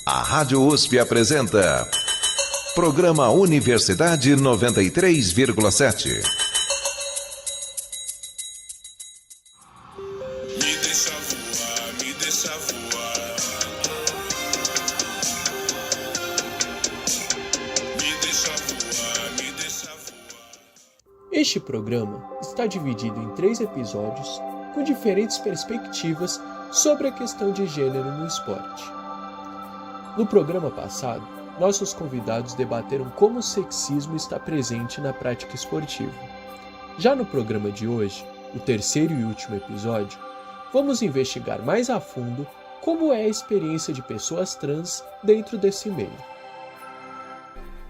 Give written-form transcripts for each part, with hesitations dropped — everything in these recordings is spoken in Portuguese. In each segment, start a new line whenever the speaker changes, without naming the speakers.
A Rádio USP apresenta Programa Universidade 93,7.
Me deixa voar, me deixa voar. Me deixa voar, me deixa voar.
Este programa está dividido em 3 episódios com diferentes perspectivas sobre a questão de gênero no esporte. No programa passado, nossos convidados debateram como o sexismo está presente na prática esportiva. Já no programa de hoje, o terceiro e último episódio, vamos investigar mais a fundo como é a experiência de pessoas trans dentro desse meio.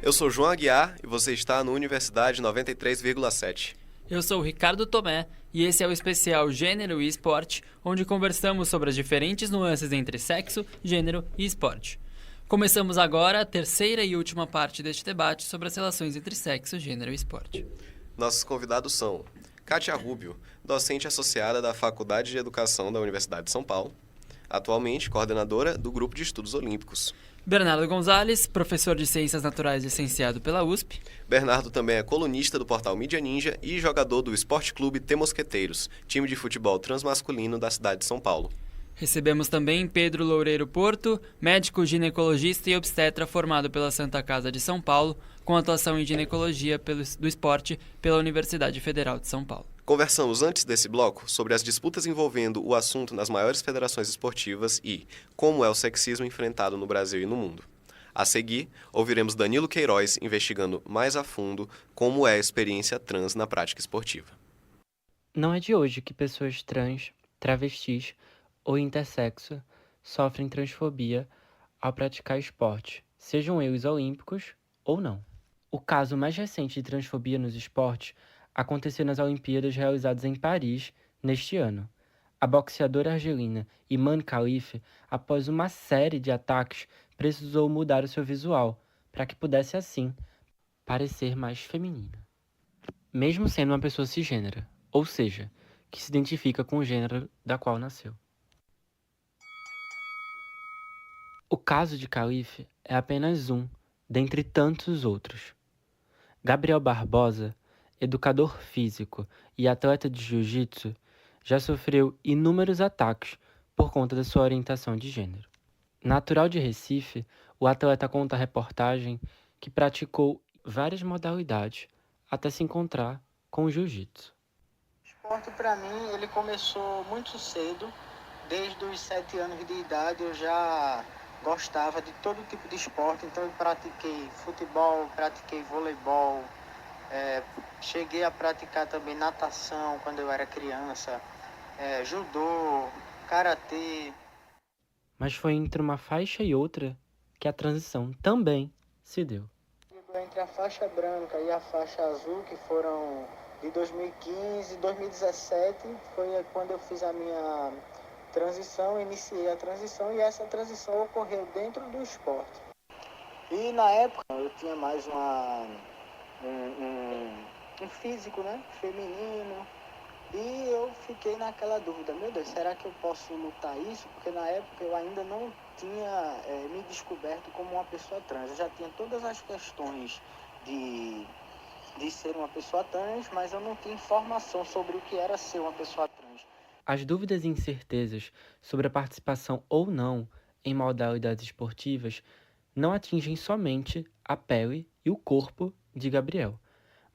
Eu sou João Aguiar e você está no Universidade 93,7.
Eu sou o Ricardo Tomé e esse é o especial Gênero e Esporte, onde conversamos sobre as diferentes nuances entre sexo, gênero e esporte. Começamos agora a terceira e última parte deste debate sobre as relações entre sexo, gênero e esporte.
Nossos convidados são Kátia Rubio, docente associada da Faculdade de Educação da Universidade de São Paulo, atualmente coordenadora do Grupo de Estudos Olímpicos.
Bernardo Gonzalez, professor de Ciências Naturais licenciado pela USP.
Bernardo também é colunista do portal Mídia Ninja e jogador do Esporte Clube T Mosqueteiros, time de futebol transmasculino da cidade de São Paulo.
Recebemos também Pedro Loureiro Porto, médico ginecologista e obstetra formado pela Santa Casa de São Paulo, com atuação em ginecologia do esporte pela Universidade Federal de São Paulo.
Conversamos antes desse bloco sobre as disputas envolvendo o assunto nas maiores federações esportivas e como é o sexismo enfrentado no Brasil e no mundo. A seguir, ouviremos Danilo Queiroz investigando mais a fundo como é a experiência trans na prática esportiva.
Não é de hoje que pessoas trans, travestis ou intersexo sofrem transfobia ao praticar esporte, sejam eles olímpicos ou não. O caso mais recente de transfobia nos esportes aconteceu nas Olimpíadas realizadas em Paris neste ano. A boxeadora argelina Iman Khalif, após uma série de ataques, precisou mudar o seu visual para que pudesse, assim, parecer mais feminina. Mesmo sendo uma pessoa cisgênera, ou seja, que se identifica com o gênero da qual nasceu. O caso de Khalif é apenas um, dentre tantos outros. Gabriel Barbosa, educador físico e atleta de jiu-jitsu, já sofreu inúmeros ataques por conta da sua orientação de gênero. Natural de Recife, o atleta conta à reportagem que praticou várias modalidades até se encontrar com o jiu-jitsu.
O esporte, para mim, ele começou muito cedo. Desde os 7 anos de idade eu já gostava de todo tipo de esporte, então eu pratiquei futebol, pratiquei voleibol, cheguei a praticar também natação quando eu era criança, judô, karatê.
Mas foi entre uma faixa e outra que a transição também se deu.
Entre a faixa branca e a faixa azul, que foram de 2015 e 2017, foi quando eu fiz a minha transição, iniciei a transição, e essa transição ocorreu dentro do esporte. E na época eu tinha mais um físico, né, feminino, e eu fiquei naquela dúvida, meu Deus, será que eu posso lutar isso? Porque na época eu ainda não tinha me descoberto como uma pessoa trans. Eu já tinha todas as questões de ser uma pessoa trans, mas eu não tinha informação sobre o que era ser uma pessoa trans.
As dúvidas e incertezas sobre a participação ou não em modalidades esportivas não atingem somente a pele e o corpo de Gabriel,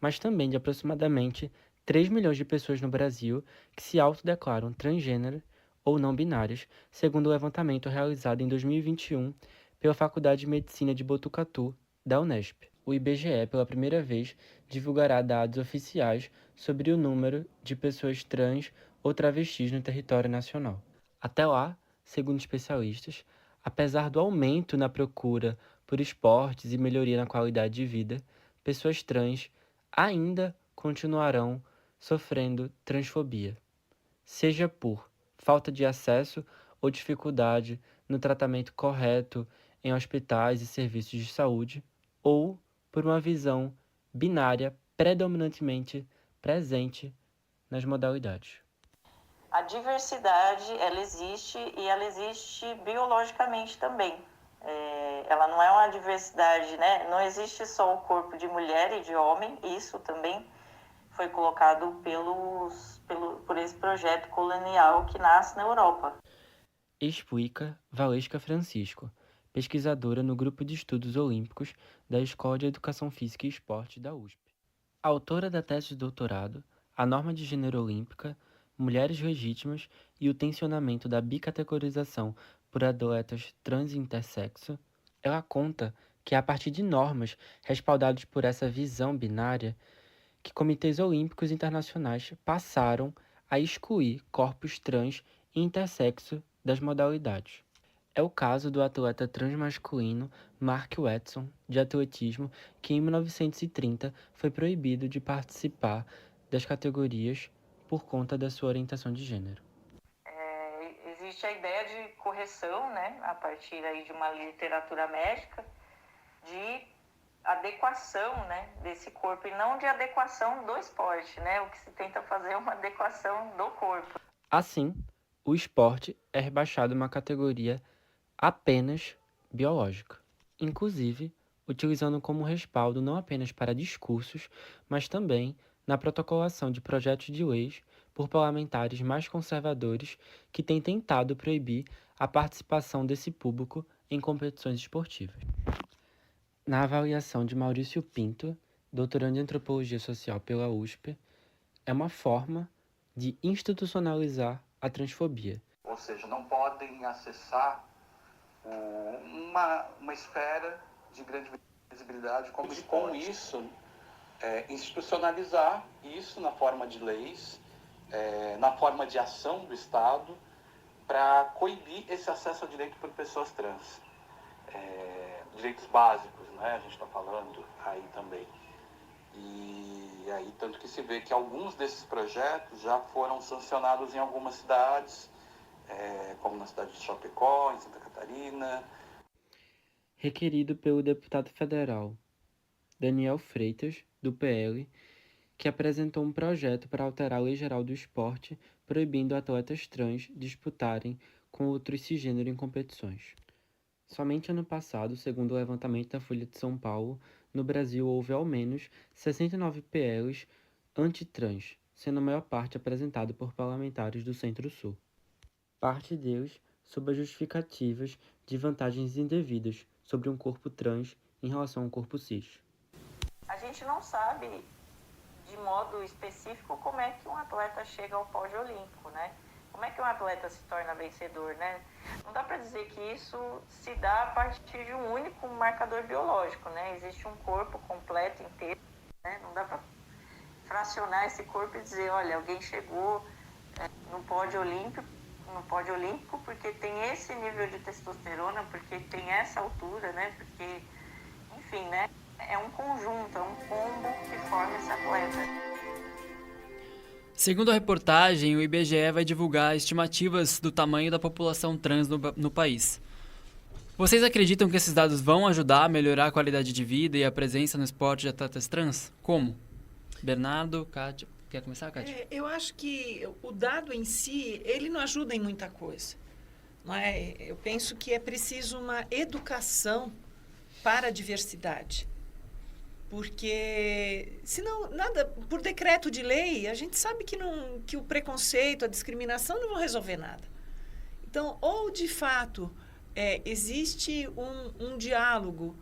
mas também de aproximadamente 3 milhões de pessoas no Brasil que se autodeclaram transgênero ou não binárias, segundo o levantamento realizado em 2021 pela Faculdade de Medicina de Botucatu, da Unesp. O IBGE, pela primeira vez, divulgará dados oficiais sobre o número de pessoas trans ou travestis no território nacional. Até lá, segundo especialistas, apesar do aumento na procura por esportes e melhoria na qualidade de vida, pessoas trans ainda continuarão sofrendo transfobia, seja por falta de acesso ou dificuldade no tratamento correto em hospitais e serviços de saúde, ou por uma visão binária predominantemente presente nas modalidades.
A diversidade, ela existe e ela existe biologicamente também. Ela não é uma diversidade, né? Não existe só o corpo de mulher e de homem, isso também foi colocado por esse projeto colonial que nasce na Europa.
Explica Valesca Francisco, pesquisadora no Grupo de Estudos Olímpicos da Escola de Educação Física e Esporte da USP. Autora da tese de doutorado, A Norma de Gênero Olímpica, Mulheres Legítimas e o Tensionamento da Bicategorização por Atletas Trans e Intersexo, ela conta que é a partir de normas respaldadas por essa visão binária que comitês olímpicos internacionais passaram a excluir corpos trans e intersexo das modalidades. É o caso do atleta transmasculino Mark Watson, de atletismo, que em 1930 foi proibido de participar das categorias por conta da sua orientação de gênero.
Existe a ideia de correção, né, a partir aí de uma literatura médica, de adequação, né, desse corpo e não de adequação do esporte, né? O que se tenta fazer é uma adequação do corpo.
Assim, o esporte é rebaixado a uma categoria apenas biológica, inclusive utilizando como respaldo não apenas para discursos, mas também na protocolação de projetos de leis por parlamentares mais conservadores que têm tentado proibir a participação desse público em competições esportivas. Na avaliação de Maurício Pinto, doutorando em Antropologia Social pela USP, é uma forma de institucionalizar a transfobia.
Ou seja, não podem acessar uma esfera de grande visibilidade como esporte. Com isso, institucionalizar isso na forma de leis, na forma de ação do Estado, para coibir esse acesso ao direito por pessoas trans. Direitos básicos, né? A gente está falando aí também. E aí, tanto que se vê que alguns desses projetos já foram sancionados em algumas cidades, como na cidade de Chapecó, em Santa Catarina.
Requerido pelo deputado federal Daniel Freitas, do PL, que apresentou um projeto para alterar a Lei Geral do Esporte, proibindo atletas trans disputarem com outros cisgênero em competições. Somente ano passado, segundo o levantamento da Folha de São Paulo, no Brasil houve ao menos 69 PLs antitrans, sendo a maior parte apresentado por parlamentares do Centro-Sul. Parte deles sob as justificativas de vantagens indevidas sobre um corpo trans em relação a um corpo cis.
A gente não sabe de modo específico como é que um atleta chega ao pódio olímpico, né? Como é que um atleta se torna vencedor, né? Não dá para dizer que isso se dá a partir de um único marcador biológico, né? Existe um corpo completo, inteiro, né? Não dá para fracionar esse corpo e dizer, olha, alguém chegou no pódio olímpico porque tem esse nível de testosterona, porque tem essa altura, né? Porque, enfim, né? É um conjunto, é um combo que forma esse atleta.
Segundo a reportagem, o IBGE vai divulgar estimativas do tamanho da população trans no país. Vocês acreditam que esses dados vão ajudar a melhorar a qualidade de vida e a presença no esporte de atletas trans? Como? Bernardo, Kátia. Quer começar, Kátia?
Eu acho que o dado em si, ele não ajuda em muita coisa. Não é? Eu penso que é preciso uma educação para a diversidade. Porque, senão, nada, por decreto de lei, a gente sabe que o preconceito, a discriminação não vão resolver nada. Então, ou de fato, existe um diálogo,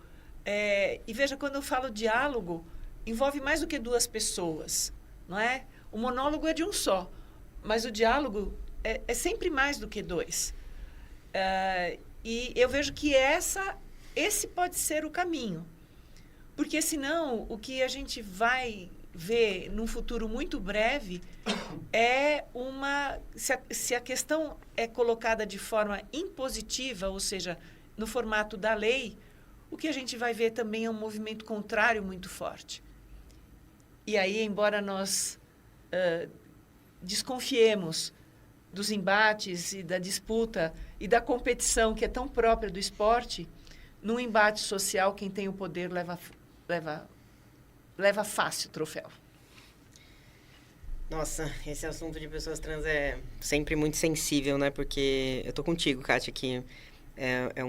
e veja, quando eu falo diálogo, envolve mais do que duas pessoas, não é? O monólogo é de um só, mas o diálogo é sempre mais do que dois. E eu vejo que esse pode ser o caminho. Porque, senão, o que a gente vai ver num futuro muito breve é se a questão é colocada de forma impositiva, ou seja, no formato da lei, o que a gente vai ver também é um movimento contrário muito forte. E aí, embora nós desconfiemos dos embates e da disputa e da competição que é tão própria do esporte, num embate social, quem tem o poder leva fácil o troféu.
Nossa, esse assunto de pessoas trans é sempre muito sensível, né? Porque eu tô contigo, Kátia, que é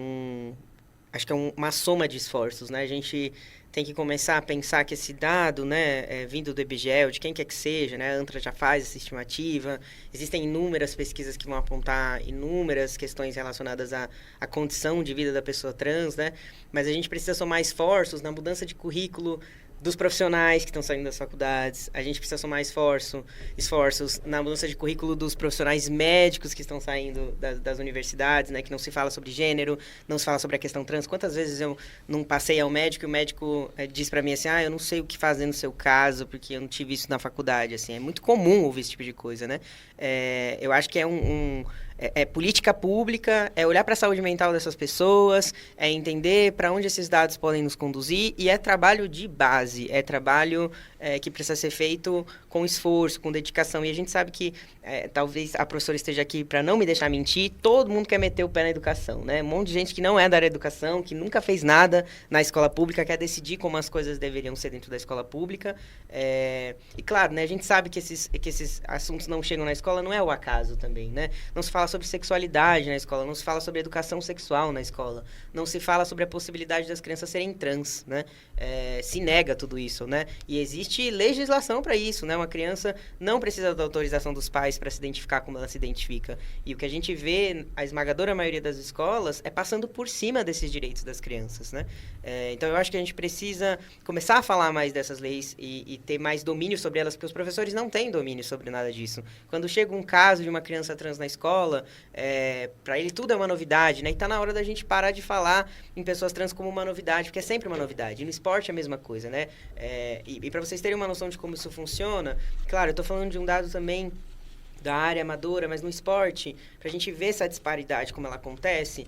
acho que é uma soma de esforços, né? A gente tem que começar a pensar que esse dado, né, vindo do IBGE, ou de quem quer que seja, né, a ANTRA já faz essa estimativa, existem inúmeras pesquisas que vão apontar inúmeras questões relacionadas à condição de vida da pessoa trans, né, mas a gente precisa somar esforços na mudança de currículo dos profissionais que estão saindo das faculdades, a gente precisa somar esforços na mudança de currículo dos profissionais médicos que estão saindo das universidades, né, que não se fala sobre gênero, não se fala sobre a questão trans. Quantas vezes eu não passei ao médico e o médico diz para mim assim, eu não sei o que fazer no seu caso, porque eu não tive isso na faculdade, assim, é muito comum ouvir esse tipo de coisa, né? Eu acho que é política pública, é olhar para a saúde mental dessas pessoas, é entender para onde esses dados podem nos conduzir e é trabalho de base, é trabalho que precisa ser feito com esforço, com dedicação. E a gente sabe que, talvez a professora esteja aqui para não me deixar mentir, todo mundo quer meter o pé na educação, né? Um monte de gente que não é da área da educação, que nunca fez nada na escola pública, quer decidir como as coisas deveriam ser dentro da escola pública. E claro, né, a gente sabe que esses assuntos não chegam na escola, não é o acaso também, né? Não se fala sobre sexualidade na escola, não se fala sobre educação sexual na escola, não se fala sobre a possibilidade das crianças serem trans, né? Se nega tudo isso, né? E existe legislação para isso, né? Uma criança não precisa da autorização dos pais para se identificar como ela se identifica. E o que a gente vê, a esmagadora maioria das escolas, é passando por cima desses direitos das crianças, né? Então, eu acho que a gente precisa começar a falar mais dessas leis e ter mais domínio sobre elas, porque os professores não têm domínio sobre nada disso. Quando chega um caso de uma criança trans na escola, para ele tudo é uma novidade, né? E tá na hora da gente parar de falar em pessoas trans como uma novidade, porque é sempre uma novidade. E no esporte é a mesma coisa, né? E para vocês terem uma noção de como isso funciona, claro, eu tô falando de um dado também da área amadora, mas no esporte, pra gente ver essa disparidade, como ela acontece,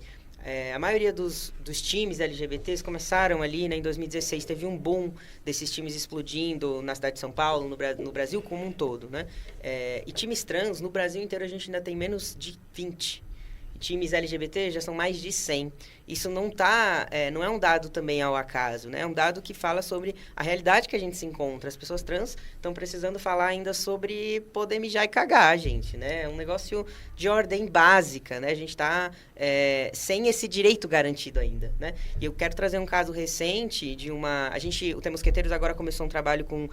a maioria dos times LGBTs começaram ali, né, em 2016, teve um boom desses times explodindo na cidade de São Paulo, no Brasil como um todo, né? E times trans, no Brasil inteiro, a gente ainda tem menos de 20. Times LGBT já são mais de 100. Isso não é um dado também ao acaso, né? É um dado que fala sobre a realidade que a gente se encontra. As pessoas trans estão precisando falar ainda sobre poder mijar e cagar, gente, né? É um negócio de ordem básica, né? A gente está sem esse direito garantido ainda, né? E eu quero trazer um caso recente de o Tem Mosqueteiros agora começou um trabalho com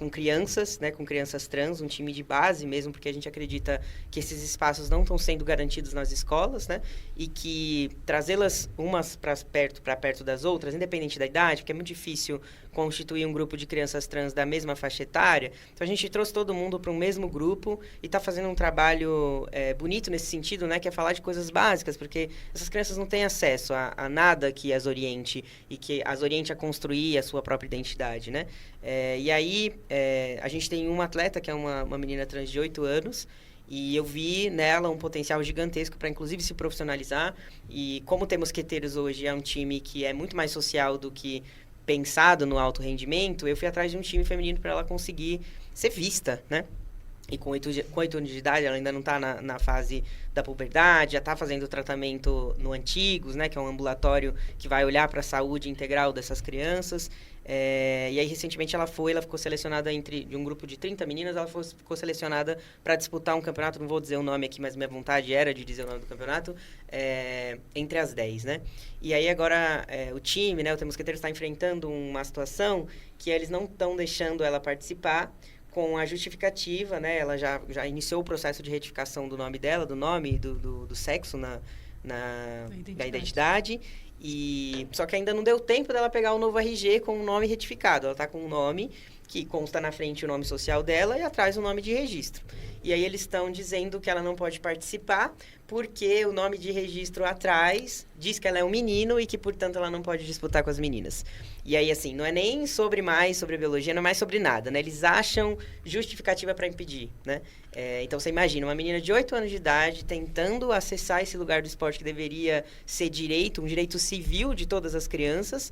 crianças, né, com crianças trans, um time de base mesmo, porque a gente acredita que esses espaços não estão sendo garantidos nas escolas, né, e que trazê-las umas para perto das outras, independente da idade, porque é muito difícil constituir um grupo de crianças trans da mesma faixa etária. Então, a gente trouxe todo mundo para um mesmo grupo e está fazendo um trabalho bonito nesse sentido, né, que é falar de coisas básicas, porque essas crianças não têm acesso a nada que as oriente e que as oriente a construir a sua própria identidade, né? E aí, a gente tem uma atleta que é uma menina trans de 8 anos, e eu vi nela um potencial gigantesco para, inclusive, se profissionalizar. E como Tem Mosqueteiros hoje é um time que é muito mais social do que pensado no alto rendimento, eu fui atrás de um time feminino para ela conseguir ser vista, né? E com 8 anos de idade, ela ainda não está na fase da puberdade, já está fazendo tratamento no Antigos, né, que é um ambulatório que vai olhar para a saúde integral dessas crianças. E aí, recentemente, ela ficou selecionada de um grupo de 30 meninas, ela ficou selecionada para disputar um campeonato, não vou dizer o nome aqui, mas minha vontade era de dizer o nome do campeonato, entre as 10, né? E aí, agora, o time, né, o Tem Mosqueteiros está enfrentando uma situação que eles não estão deixando ela participar, com a justificativa, né? Ela já iniciou o processo de retificação do nome dela, do nome do sexo da identidade. Só que ainda não deu tempo dela pegar o novo RG com o nome retificado. Ela está com um nome que consta na frente o nome social dela e atrás o nome de registro. E aí eles estão dizendo que ela não pode participar porque o nome de registro atrás diz que ela é um menino e que, portanto, ela não pode disputar com as meninas. E aí, assim, não é nem sobre biologia, não é mais sobre nada, né? Eles acham justificativa para impedir, né? Então, você imagina, uma menina de 8 anos de idade tentando acessar esse lugar do esporte que deveria ser um direito civil de todas as crianças,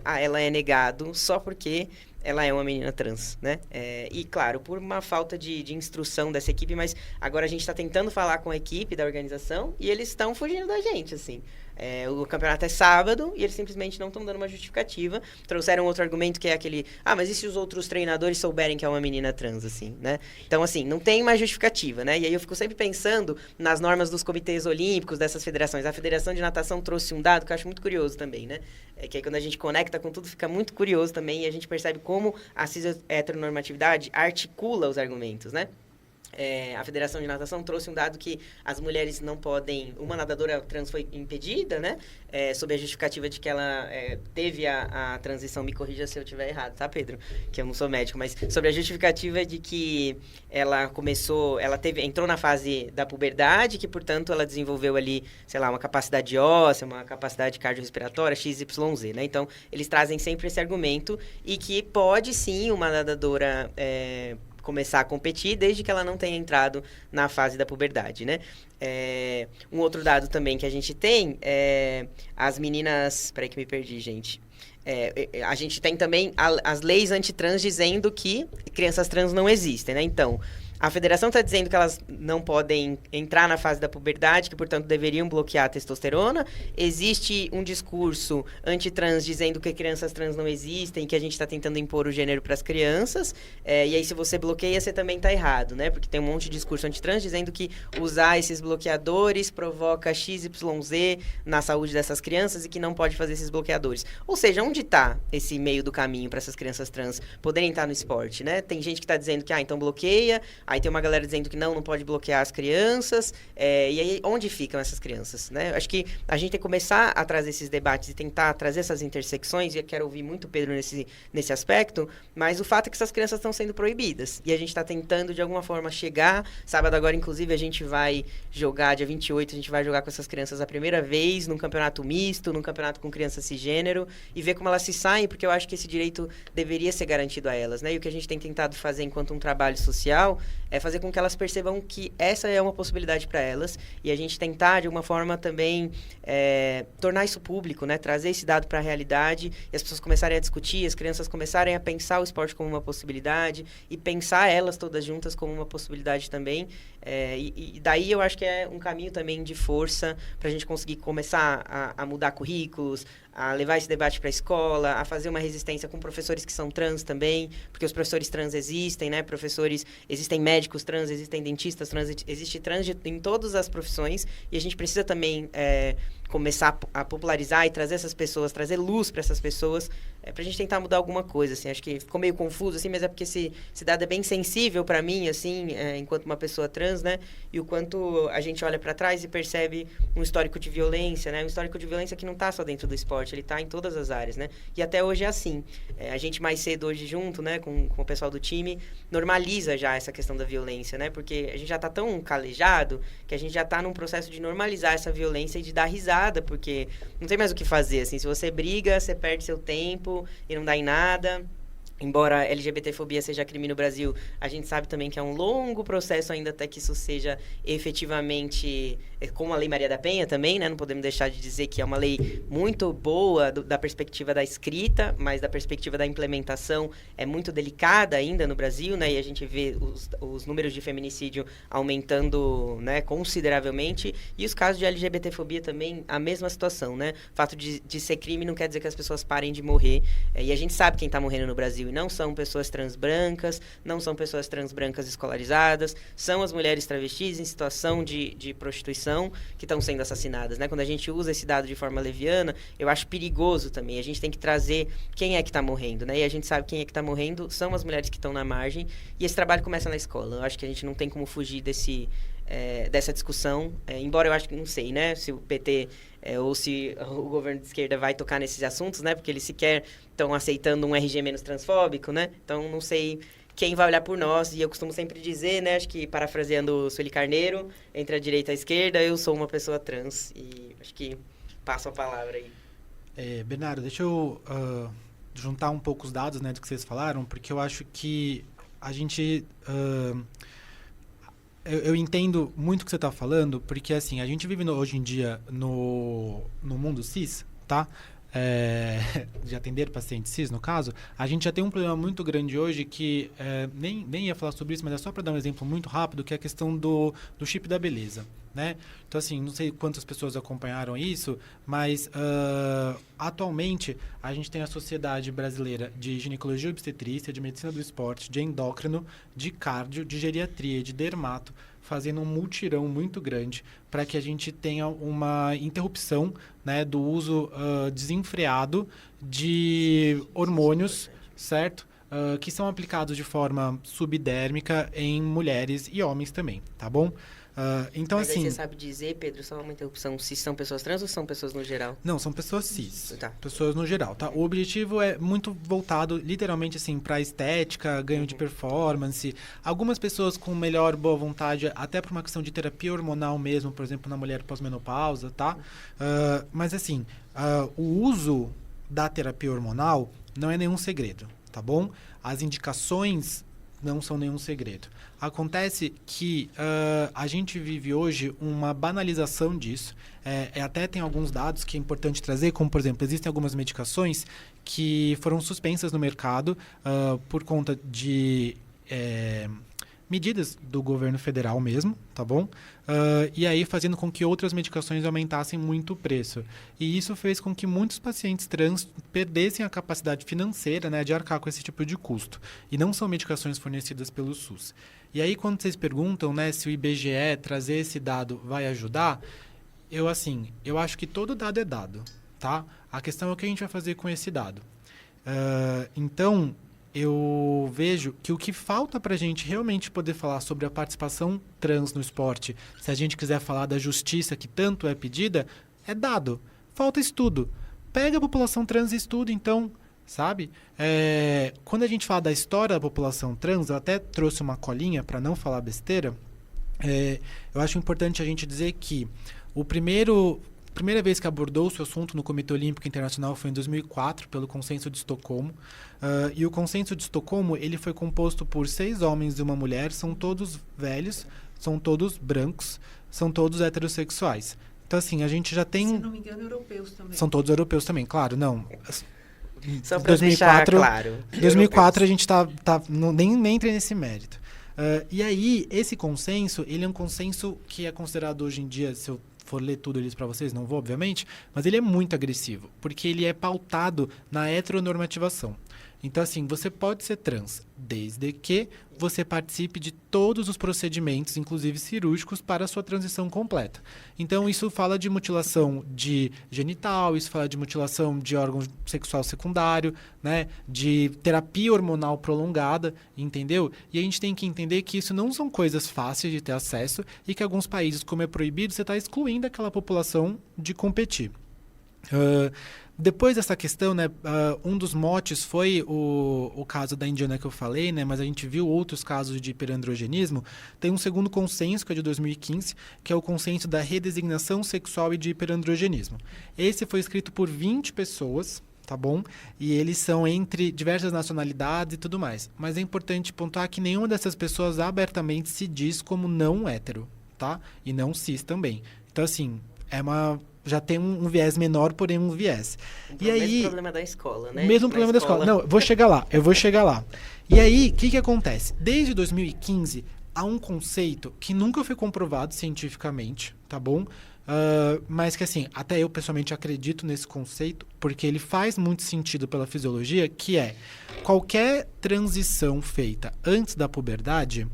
ela é negado só porque ela é uma menina trans, né? E, claro, por uma falta de instrução dessa equipe, mas agora a gente está tentando falar com a equipe da organização e eles estão fugindo da gente, assim. O campeonato é sábado e eles simplesmente não estão dando uma justificativa. Trouxeram outro argumento que é aquele, mas e se os outros treinadores souberem que é uma menina trans, assim, né? Então, assim, não tem mais justificativa, né? E aí eu fico sempre pensando nas normas dos comitês olímpicos, dessas federações. A Federação de Natação trouxe um dado que eu acho muito curioso também, né? Que aí quando a gente conecta com tudo, fica muito curioso também e a gente percebe como a cis-heteronormatividade articula os argumentos, né? A Federação de Natação trouxe um dado que as mulheres não podem... Uma nadadora trans foi impedida, né? Sob a justificativa de que ela teve a transição... Me corrija se eu estiver errado, tá, Pedro? Que eu não sou médico, mas sobre a justificativa de que ela começou... entrou na fase da puberdade, que, portanto, ela desenvolveu ali, sei lá, uma capacidade óssea, uma capacidade cardiorrespiratória, XYZ, né? Então, eles trazem sempre esse argumento e que pode, sim, uma nadadora... começar a competir, desde que ela não tenha entrado na fase da puberdade, né? Um outro dado também que a gente tem é as meninas... Peraí que me perdi, gente. A gente tem também as leis antitrans dizendo que crianças trans não existem, né? Então, a federação está dizendo que elas não podem entrar na fase da puberdade, que, portanto, deveriam bloquear a testosterona. Existe um discurso antitrans dizendo que crianças trans não existem, que a gente está tentando impor o gênero para as crianças. E aí, se você bloqueia, você também está errado, né? Porque tem um monte de discurso antitrans dizendo que usar esses bloqueadores provoca XYZ na saúde dessas crianças e que não pode fazer esses bloqueadores. Ou seja, onde está esse meio do caminho para essas crianças trans poderem estar no esporte, né? Tem gente que está dizendo que, então bloqueia. Aí tem uma galera dizendo que não pode bloquear as crianças. E aí, onde ficam essas crianças, né? Acho que a gente tem que começar a trazer esses debates e tentar trazer essas intersecções. E eu quero ouvir muito o Pedro nesse aspecto. Mas o fato é que essas crianças estão sendo proibidas. E a gente está tentando, de alguma forma, chegar. Sábado agora, inclusive, a gente vai jogar, dia 28, a gente vai jogar com essas crianças a primeira vez, num campeonato misto, num campeonato com crianças cisgênero. E ver como elas se saem, porque eu acho que esse direito deveria ser garantido a elas, né? E o que a gente tem tentado fazer enquanto um trabalho social é fazer com que elas percebam que essa é uma possibilidade para elas e a gente tentar, de alguma forma, também tornar isso público, né? Trazer esse dado para a realidade e as pessoas começarem a discutir, as crianças começarem a pensar o esporte como uma possibilidade e pensar elas todas juntas como uma possibilidade também. E daí eu acho que é um caminho também de força para a gente conseguir começar a mudar currículos, a levar esse debate para a escola, a fazer uma resistência com professores que são trans também, porque os professores trans existem, né? Existem médicos trans, existem dentistas trans, existe trans em todas as profissões e a gente precisa também começar a popularizar e trazer essas pessoas, trazer luz para essas pessoas, para a gente tentar mudar alguma coisa, assim. Acho que ficou meio confuso, assim, mas é porque esse dado é bem sensível para mim, assim, enquanto uma pessoa trans, né? E o quanto a gente olha para trás e percebe um histórico de violência, né? Um histórico de violência que não está só dentro do esporte, ele está em todas as áreas, né? E até hoje é assim. A gente mais cedo hoje junto, né, com o pessoal do time, normaliza já essa questão da violência, né? Porque a gente já está tão calejado que a gente já está num processo de normalizar essa violência e de dar risada, porque não tem mais o que fazer, assim. Se você briga, você perde seu tempo e não dá em nada. Embora a LGBTfobia seja crime no Brasil, a gente sabe também que é um longo processo ainda até que isso seja efetivamente, como a Lei Maria da Penha também, né? Não podemos deixar de dizer que é uma lei muito boa da perspectiva da escrita, mas da perspectiva da implementação é muito delicada ainda no Brasil, né? E a gente vê os números de feminicídio aumentando, né, consideravelmente. E os casos de LGBTfobia também, a mesma situação, né? O fato de ser crime não quer dizer que as pessoas parem de morrer. E a gente sabe quem está morrendo no Brasil. E não são pessoas trans brancas, não são pessoas trans brancas escolarizadas, são as mulheres travestis em situação de prostituição que estão sendo assassinadas, né? Quando a gente usa esse dado de forma leviana, eu acho perigoso também. A gente tem que trazer quem é que está morrendo, né? E a gente sabe quem é que está morrendo, são as mulheres que estão na margem, e esse trabalho começa na escola. Eu acho que a gente não tem como fugir dessa discussão, embora eu acho que, não sei, né, se o PT ou se o governo de esquerda vai tocar nesses assuntos, né, porque eles sequer estão aceitando um RG menos transfóbico, né, então não sei quem vai olhar por nós, e eu costumo sempre dizer, né, acho que parafraseando Sueli Carneiro, entre a direita e a esquerda, eu sou uma pessoa trans, e acho que passo a palavra aí.
Bernardo, deixa eu juntar um pouco os dados, né, do que vocês falaram, porque eu acho que a gente... Eu entendo muito o que você está falando, porque assim, a gente vive hoje em dia no mundo cis, tá? de atender pacientes cis, no caso, a gente já tem um problema muito grande hoje que nem ia falar sobre isso, mas é só para dar um exemplo muito rápido, que é a questão do chip da beleza, né? Então, assim, não sei quantas pessoas acompanharam isso, mas atualmente a gente tem a Sociedade Brasileira de Ginecologia e Obstetrícia, de Medicina do Esporte, de Endócrino, de Cardio, de Geriatria, de Dermato, fazendo um mutirão muito grande para que a gente tenha uma interrupção, né, do uso desenfreado de hormônios, certo? Que são aplicados de forma subdérmica em mulheres e homens também, tá bom? Então,
Mas
assim...
aí você sabe dizer, Pedro, só uma interrupção, se são pessoas trans ou são pessoas no geral?
Não, são pessoas cis.
Tá.
Pessoas no geral, tá? O objetivo é muito voltado, literalmente, assim, para estética, ganho de performance. Algumas pessoas com melhor boa vontade, até por uma questão de terapia hormonal mesmo, por exemplo, na mulher pós-menopausa, tá? Mas, assim, o uso da terapia hormonal não é nenhum segredo, tá bom? As indicações não são nenhum segredo. Acontece que a gente vive hoje uma banalização disso. Até tem alguns dados que é importante trazer, como, por exemplo, existem algumas medicações que foram suspensas no mercado por conta de medidas do governo federal mesmo, tá bom? E aí fazendo com que outras medicações aumentassem muito o preço. E isso fez com que muitos pacientes trans perdessem a capacidade financeira, né, de arcar com esse tipo de custo. E não são medicações fornecidas pelo SUS. E aí quando vocês perguntam, né, se o IBGE trazer esse dado vai ajudar, eu acho que todo dado é dado, tá? A questão é o que a gente vai fazer com esse dado. Então, eu vejo que o que falta para a gente realmente poder falar sobre a participação trans no esporte, se a gente quiser falar da justiça que tanto é pedida, é dado. Falta estudo. Pega a população trans e estuda, então, sabe? Quando a gente fala da história da população trans, eu até trouxe uma colinha para não falar besteira, eu acho importante a gente dizer que a primeira vez que abordou-se o assunto no Comitê Olímpico Internacional foi em 2004, pelo Consenso de Estocolmo. E o Consenso de Estocolmo ele foi composto por 6 homens e uma mulher, são todos velhos, são todos brancos, são todos heterossexuais. Então, assim, a gente já tem...
Se não me engano, europeus também.
São todos europeus também, claro, não.
Só para deixar claro.
Em 2004 a gente nem entra nesse mérito. E aí, esse consenso, ele é um consenso que é considerado hoje em dia, se eu for ler tudo isso para vocês, não vou, obviamente, mas ele é muito agressivo, porque ele é pautado na heteronormativação. Então, assim, você pode ser trans, desde que você participe de todos os procedimentos, inclusive cirúrgicos, para a sua transição completa. Então, isso fala de mutilação de genital, isso fala de mutilação de órgão sexual secundário, né, de terapia hormonal prolongada, entendeu? E a gente tem que entender que isso não são coisas fáceis de ter acesso e que alguns países, como é proibido, você está excluindo aquela população de competir. Depois dessa questão, né, um dos motes foi o caso da indiana que eu falei, né, mas a gente viu outros casos de hiperandrogenismo. Tem um segundo consenso, que é de 2015, que é o consenso da redesignação sexual e de hiperandrogenismo. Esse foi escrito por 20 pessoas, tá bom? E eles são entre diversas nacionalidades e tudo mais. Mas é importante pontuar que nenhuma dessas pessoas abertamente se diz como não hétero, tá? E não cis também. Então, assim, já tem um viés menor, porém um viés.
E aí, o mesmo problema da escola, né?
O mesmo problema da escola. Não, eu vou chegar lá. E aí, o que acontece? Desde 2015, há um conceito que nunca foi comprovado cientificamente, tá bom? Mas que, assim, até eu pessoalmente acredito nesse conceito, porque ele faz muito sentido pela fisiologia, que é qualquer transição feita antes da puberdade,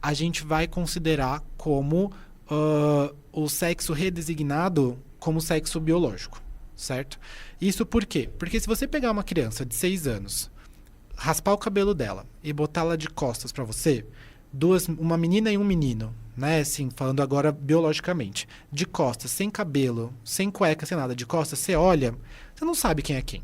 a gente vai considerar como o sexo redesignado como sexo biológico, certo? Isso por quê? Porque se você pegar uma criança de 6 anos, raspar o cabelo dela e botá-la de costas para você, uma menina e um menino, né, assim, falando agora biologicamente, de costas, sem cabelo, sem cueca, sem nada, de costas, você olha, você não sabe quem é quem.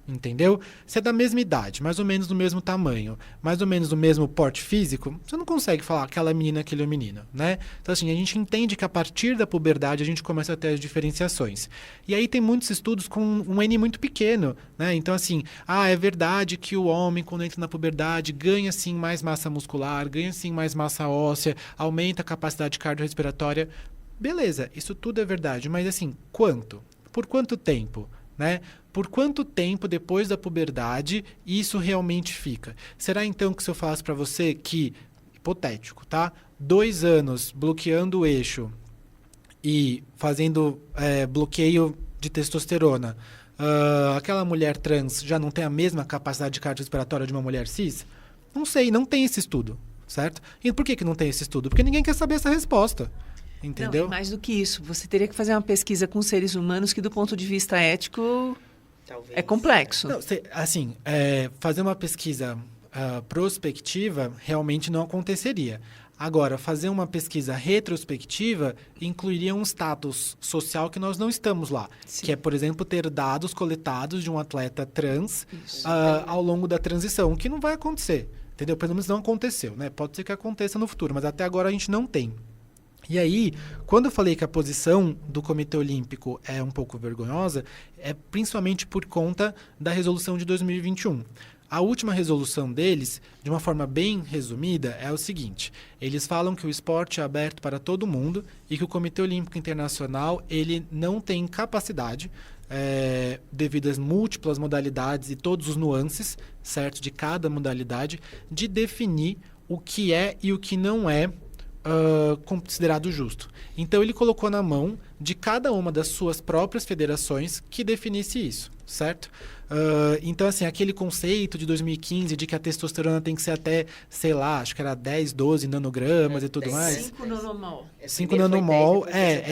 Entendeu? Se é da mesma idade, mais ou menos do mesmo tamanho, mais ou menos do mesmo porte físico, você não consegue falar aquela menina, aquele menino, né? Então, assim, a gente entende que a partir da puberdade a gente começa a ter as diferenciações. E aí tem muitos estudos com um N muito pequeno, né? Então, assim, é verdade que o homem, quando entra na puberdade, ganha, sim, mais massa muscular, ganha, sim, mais massa óssea, aumenta a capacidade cardiorrespiratória. Beleza, isso tudo é verdade, mas, assim, quanto? Por quanto tempo? né? Por quanto tempo depois da puberdade isso realmente fica? Será então que se eu falasse para você que, hipotético, tá? 2 anos bloqueando o eixo e fazendo bloqueio de testosterona, aquela mulher trans já não tem a mesma capacidade cardiorrespiratória de uma mulher cis? Não sei, não tem esse estudo, certo? E por que não tem esse estudo? Porque ninguém quer saber essa resposta, entendeu?
Não, e mais do que isso, você teria que fazer uma pesquisa com seres humanos que, do ponto de vista ético,
Talvez.
é complexo.
Não, assim, fazer uma pesquisa prospectiva realmente não aconteceria. Agora, fazer uma pesquisa retrospectiva incluiria um status social que nós não estamos lá.
Sim.
Que é, por exemplo, ter dados coletados de um atleta trans ao longo da transição, que não vai acontecer, entendeu? Pelo menos não aconteceu, né? Pode ser que aconteça no futuro, mas até agora a gente não tem. E aí, quando eu falei que a posição do Comitê Olímpico é um pouco vergonhosa, é principalmente por conta da resolução de 2021. A última resolução deles, de uma forma bem resumida, é o seguinte: eles falam que o esporte é aberto para todo mundo e que o Comitê Olímpico Internacional ele não tem capacidade, devido às múltiplas modalidades e todos os nuances, certo, de cada modalidade, de definir o que é e o que não é considerado justo. Então ele colocou na mão de cada uma das suas próprias federações que definisse isso, certo? Então, assim, aquele conceito de 2015 de que a testosterona tem que ser até, sei lá, acho que era 10, 12 nanogramas e tudo mais.
5 nanomol.
5 nanomol,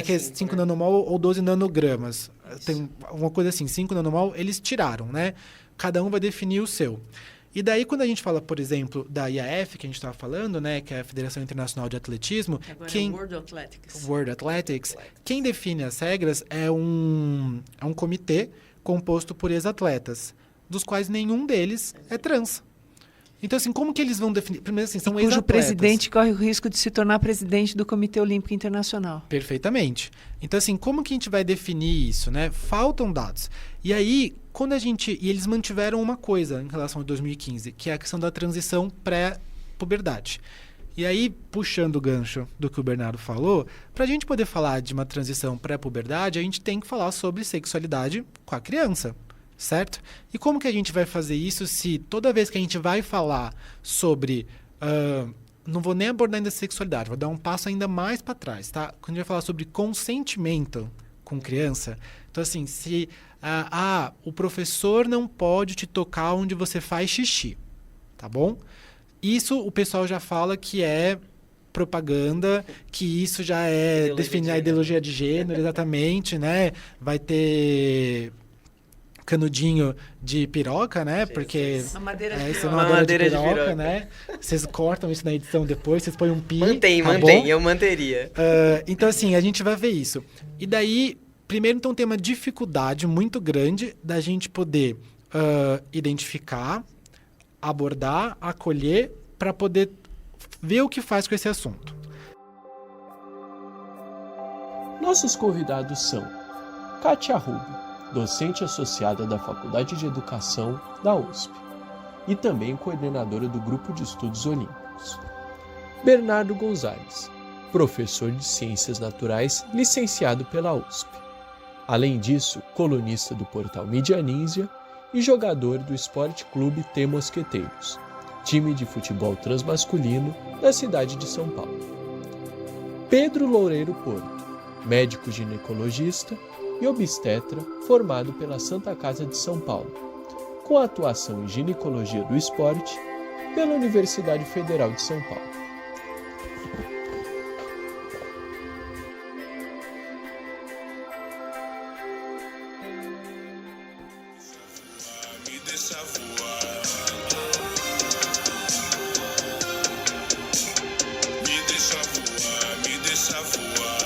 que é 5 nanomol ou 12 nanogramas. Tem uma coisa assim, 5 nanomol eles tiraram, né? Cada um vai definir o seu. E daí, quando a gente fala, por exemplo, da IAF, que a gente estava falando, né, que é a Federação Internacional de Atletismo...
Agora é World Athletics.
World Athletics. Quem define as regras é um comitê composto por ex-atletas, dos quais nenhum deles é trans. Então, assim, como que eles vão definir? Primeiro, assim, são ex-atletas.
Cujo presidente corre o risco de se tornar presidente do Comitê Olímpico Internacional.
Perfeitamente. Então, assim, como que a gente vai definir isso, né? Faltam dados. E aí, quando a gente... E eles mantiveram uma coisa em relação a 2015, que é a questão da transição pré-puberdade. E aí, puxando o gancho do que o Bernardo falou, para a gente poder falar de uma transição pré-puberdade, a gente tem que falar sobre sexualidade com a criança, certo? E como que a gente vai fazer isso se toda vez que a gente vai falar sobre... não vou nem abordar ainda sexualidade, vou dar um passo ainda mais para trás, tá? Quando a gente vai falar sobre consentimento com criança, então assim, se o professor não pode te tocar onde você faz xixi, tá bom? Isso o pessoal já fala que é propaganda, que isso já é definir a ideologia de gênero, exatamente, né? Vai ter canudinho de piroca, né? Porque
Uma madeira de
isso é
piroca.
uma madeira de piroca, né? Vocês cortam isso na edição depois, vocês põem um pi.
Mantém, eu manteria.
Então, assim, a gente vai ver isso. E daí, primeiro, então, tem uma dificuldade muito grande da gente poder identificar, abordar, acolher, para poder ver o que faz com esse assunto.
Nossos convidados são Kátia Rubio, docente associada da Faculdade de Educação da USP e também coordenadora do Grupo de Estudos Olímpicos. Bernardo Gonzalez, professor de Ciências Naturais, licenciado pela USP. Além disso, colunista do portal Mídia Ninja e jogador do Esporte Clube T Mosqueteiros, time de futebol transmasculino da cidade de São Paulo. Pedro Loureiro Porto, médico ginecologista e obstetra formado pela Santa Casa de São Paulo, com atuação em ginecologia do esporte pela Universidade Federal de São Paulo.
Me deixa voar. Me deixa voar, me deixa voar.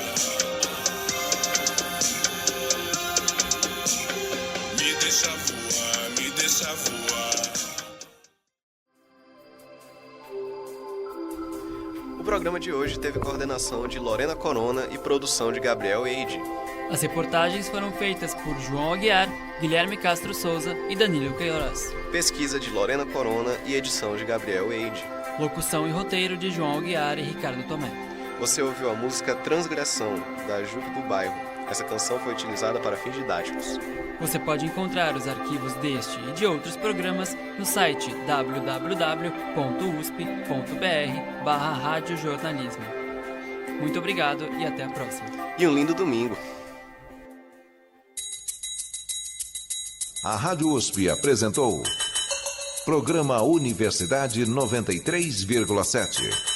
Me deixa voar, me deixa voar.
O programa de hoje teve coordenação de Lorena Corona e produção de Gabriel Eide.
As reportagens foram feitas por João Aguiar, Guilherme Castro Souza e Danilo Queiroz.
Pesquisa de Lorena Corona e edição de Gabriel Eide.
Locução e roteiro de João Aguiar e Ricardo Tomé.
Você ouviu a música Transgressão, da Juve do Bairro. Essa canção foi utilizada para fins didáticos.
Você pode encontrar os arquivos deste e de outros programas no site www.usp.br/radiojornalismo. Muito obrigado e até a próxima.
E um lindo domingo.
A Rádio USP apresentou Programa Universidade 93,7.